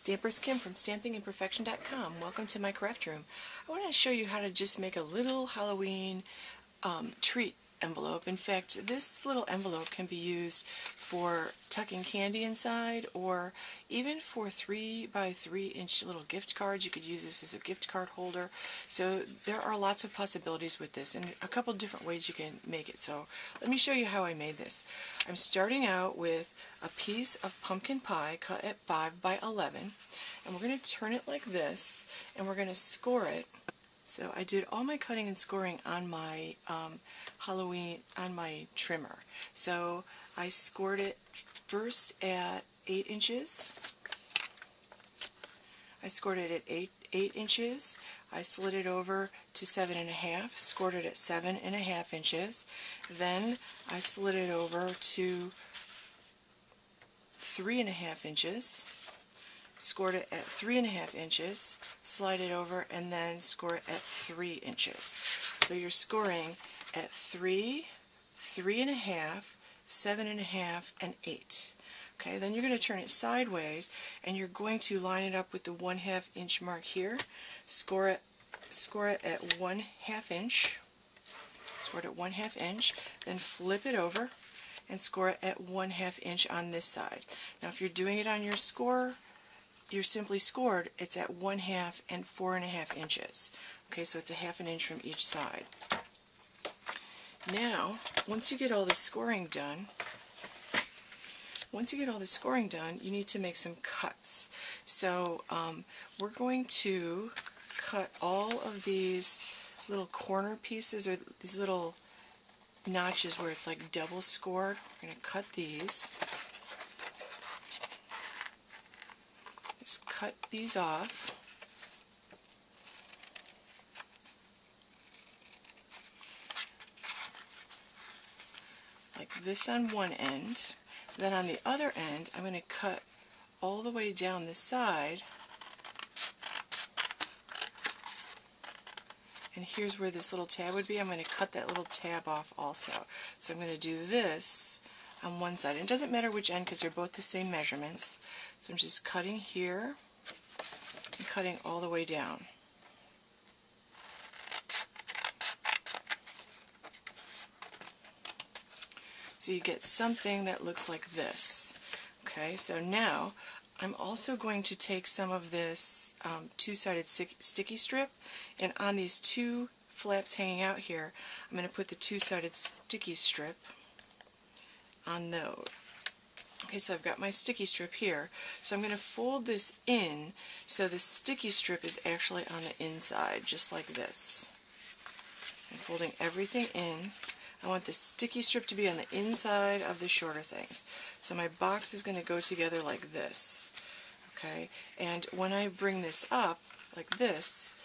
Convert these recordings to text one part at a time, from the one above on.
Stampers Kim from stampingandperfection.com. Welcome to my craft room. I want to show you how to just make a little Halloween treat envelope. In fact, this little envelope can be used for tucking candy inside, or even for 3 by 3 inch little gift cards. You could use this as a gift card holder. So there are lots of possibilities with this, and a couple different ways you can make it. So let me show you how I made this. I'm starting out with a piece of pumpkin pie cut at 5 by 11, and we're going to turn it like this, and we're going to score it. So I did all my cutting and scoring on my on my trimmer. So I scored it first at 8 inches. I scored it at 8 inches. I slid it over to 7.5, scored it at 7.5 inches. Then I slid it over to 3.5 inches. Scored it at 3.5 inches, slide it over, and then score it at 3 inches. So you're scoring at 3, 3.5, 7.5, and 8. Okay, then you're going to turn it sideways, and you're going to line it up with the 1/2 inch mark here. Score it at 1/2 inch. Score it at 1/2 inch. Then flip it over and score it at 1/2 inch on this side. Now, if you're doing it on your score, you're simply scored, it's at 1/2 and 4.5 inches. Okay, so it's a 1/2 inch from each side. Now, once you get all the scoring done, you need to make some cuts. So we're going to cut all of these little corner pieces, or these little notches where it's like double scored. We're going to cut these. Just cut these off. Like this on one end. Then on the other end, I'm going to cut all the way down the side. And here's where this little tab would be. I'm going to cut that little tab off also. So I'm going to do this on one side. And it doesn't matter which end because they're both the same measurements. So I'm just cutting here and cutting all the way down. So you get something that looks like this. Okay, so now I'm also going to take some of this two-sided sticky strip, and on these two flaps hanging out here, I'm going to put the two-sided sticky strip on those. Okay, so I've got my sticky strip here. So I'm going to fold this in so the sticky strip is actually on the inside, just like this. I'm folding everything in. I want the sticky strip to be on the inside of the shorter things. So my box is going to go together like this. Okay, and when I bring this up like this,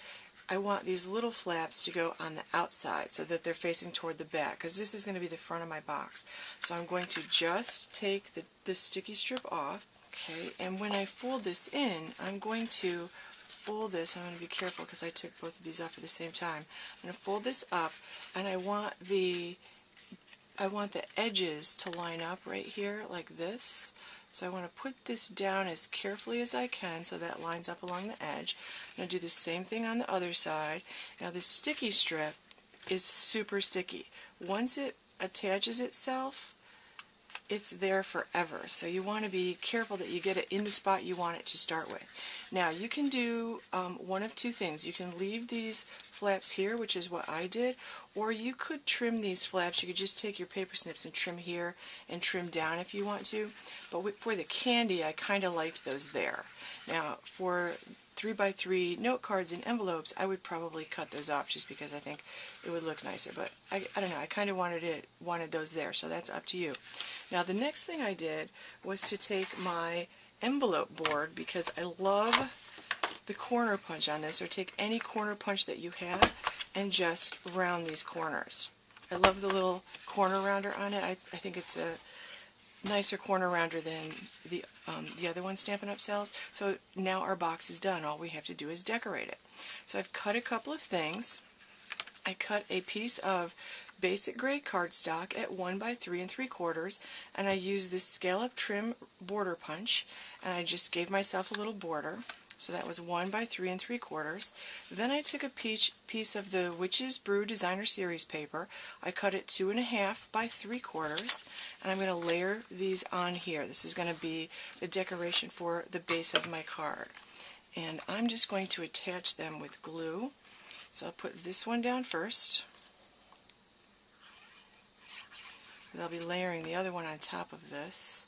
I want these little flaps to go on the outside so that they're facing toward the back, because this is going to be the front of my box. So I'm going to just take the sticky strip off. Okay, and when I fold this in, I'm going to fold this. I'm going to be careful because I took both of these off at the same time. I'm going to fold this up, and I want the edges to line up right here like this. So I want to put this down as carefully as I can so that lines up along the edge. I'm going to do the same thing on the other side. Now the sticky strip is super sticky. Once it attaches itself, it's there forever. So you want to be careful that you get it in the spot you want it to start with. Now you can do one of two things. You can leave these flaps here, which is what I did, or you could trim these flaps. You could just take your paper snips and trim here and trim down if you want to. But for the candy, I kind of liked those there. Now for 3 by 3 note cards and envelopes, I would probably cut those off just because I think it would look nicer. But I don't know, I kind of wanted those there, so that's up to you. Now the next thing I did was to take my envelope board, because I love the corner punch on this, or take any corner punch that you have and just round these corners. I love the little corner rounder on it. I think it's a nicer corner rounder than the other one Stampin' Up! Sells. So now our box is done. All we have to do is decorate it. So I've cut a couple of things. I cut a piece of basic gray cardstock at 1 by 3 3/4, and I used this Scallop Trim Border Punch, and I just gave myself a little border. So that was 1 by 3 3/4. Then I took a piece of the Witch's Brew Designer Series paper. I cut it 2 1/2 by 3/4, and I'm going to layer these on here. This is going to be the decoration for the base of my card. And I'm just going to attach them with glue. So I'll put this one down first. I'll be layering the other one on top of this.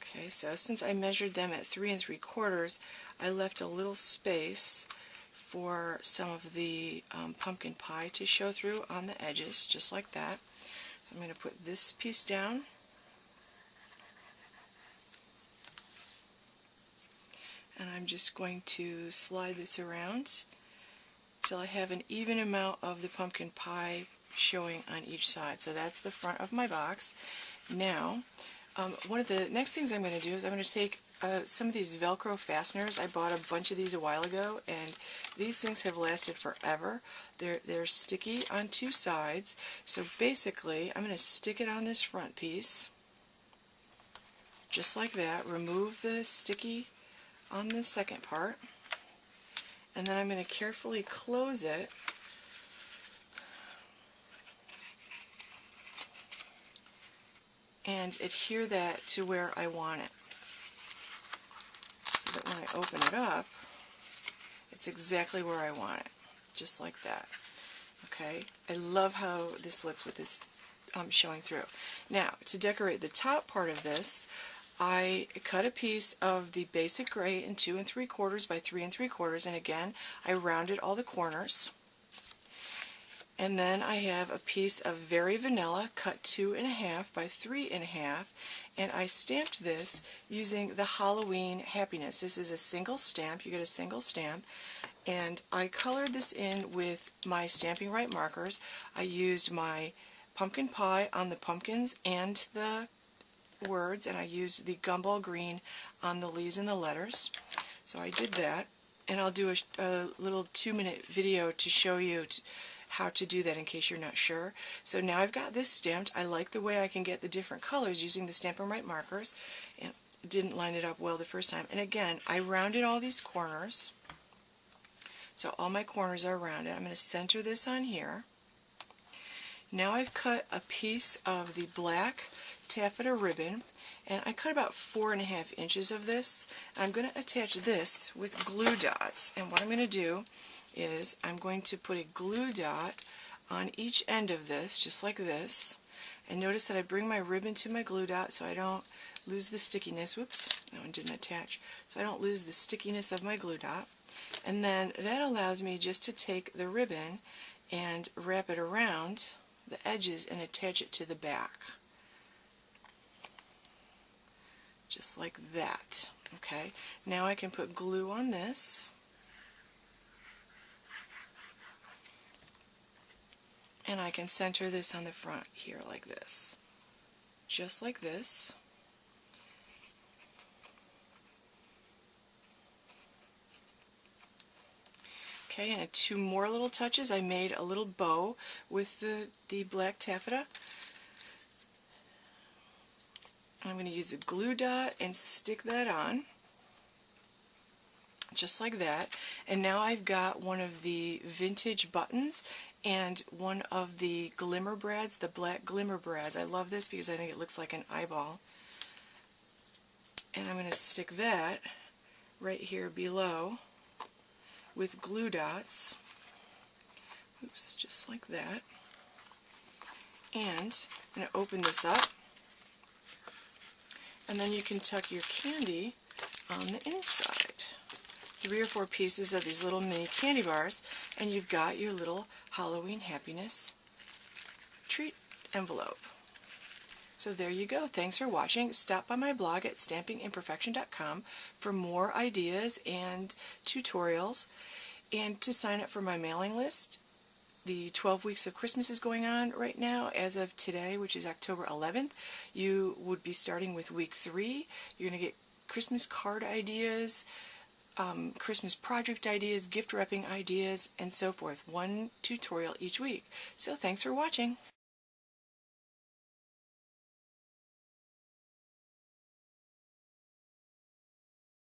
Okay, so since I measured them at 3 3/4, I left a little space for some of the pumpkin pie to show through on the edges, just like that. So I'm going to put this piece down. And I'm just going to slide this around till I have an even amount of the pumpkin pie showing on each side. So that's the front of my box. Now, one of the next things I'm going to do is I'm going to take some of these Velcro fasteners. I bought a bunch of these a while ago, and these things have lasted forever. They're sticky on 2 sides. So basically, I'm going to stick it on this front piece, just like that. Remove the sticky on the second part, and then I'm going to carefully close it and adhere that to where I want it, so that when I open it up, it's exactly where I want it, just like that. Okay, I love how this looks with this showing through. Now, to decorate the top part of this, I cut a piece of the basic gray in 2 3/4 by 3 3/4, and again, I rounded all the corners. And then I have a piece of Very Vanilla cut 2 1/2 by 3 1/2, and I stamped this using the Halloween Happiness. This is a single stamp. You get a single stamp. And I colored this in with my Stamping Right markers. I used my pumpkin pie on the pumpkins and the words, and I used the Gumball green on the leaves and the letters. So I did that, and I'll do a little 2-minute video to show you how to do that in case you're not sure. So now I've got this stamped. I like the way I can get the different colors using the Stampin' Right markers, and didn't line it up well the first time. And again, I rounded all these corners, so all my corners are rounded. I'm going to center this on here. Now I've cut a piece of the black taffeta ribbon, and I cut about 4 1/2 inches of this. I'm going to attach this with glue dots, and what I'm going to do is I'm going to put a glue dot on each end of this, just like this. And notice that I bring my ribbon to my glue dot so I don't lose the stickiness. Whoops, that one didn't attach. So I don't lose the stickiness of my glue dot. And then that allows me just to take the ribbon and wrap it around the edges and attach it to the back. Just like that. Okay, now I can put glue on this. And I can center this on the front here like this. Just like this. Okay, and 2 more little touches. I made a little bow with the black taffeta. I'm going to use a glue dot and stick that on, just like that. And now I've got one of the vintage buttons and one of the Glimmer brads, the black Glimmer brads. I love this because I think it looks like an eyeball. And I'm going to stick that right here below with glue dots. Oops, just like that. And I'm going to open this up, and then you can tuck your candy on the inside. 3 or 4 pieces of these little mini candy bars, and you've got your little Halloween Happiness treat envelope. So there you go. Thanks for watching. Stop by my blog at stampingimperfection.com for more ideas and tutorials, and to sign up for my mailing list. The 12 Weeks of Christmas is going on right now. As of today, which is October 11th, you would be starting with week 3. You're going to get Christmas card ideas, Christmas project ideas, gift wrapping ideas, and so forth. One tutorial each week. So thanks for watching.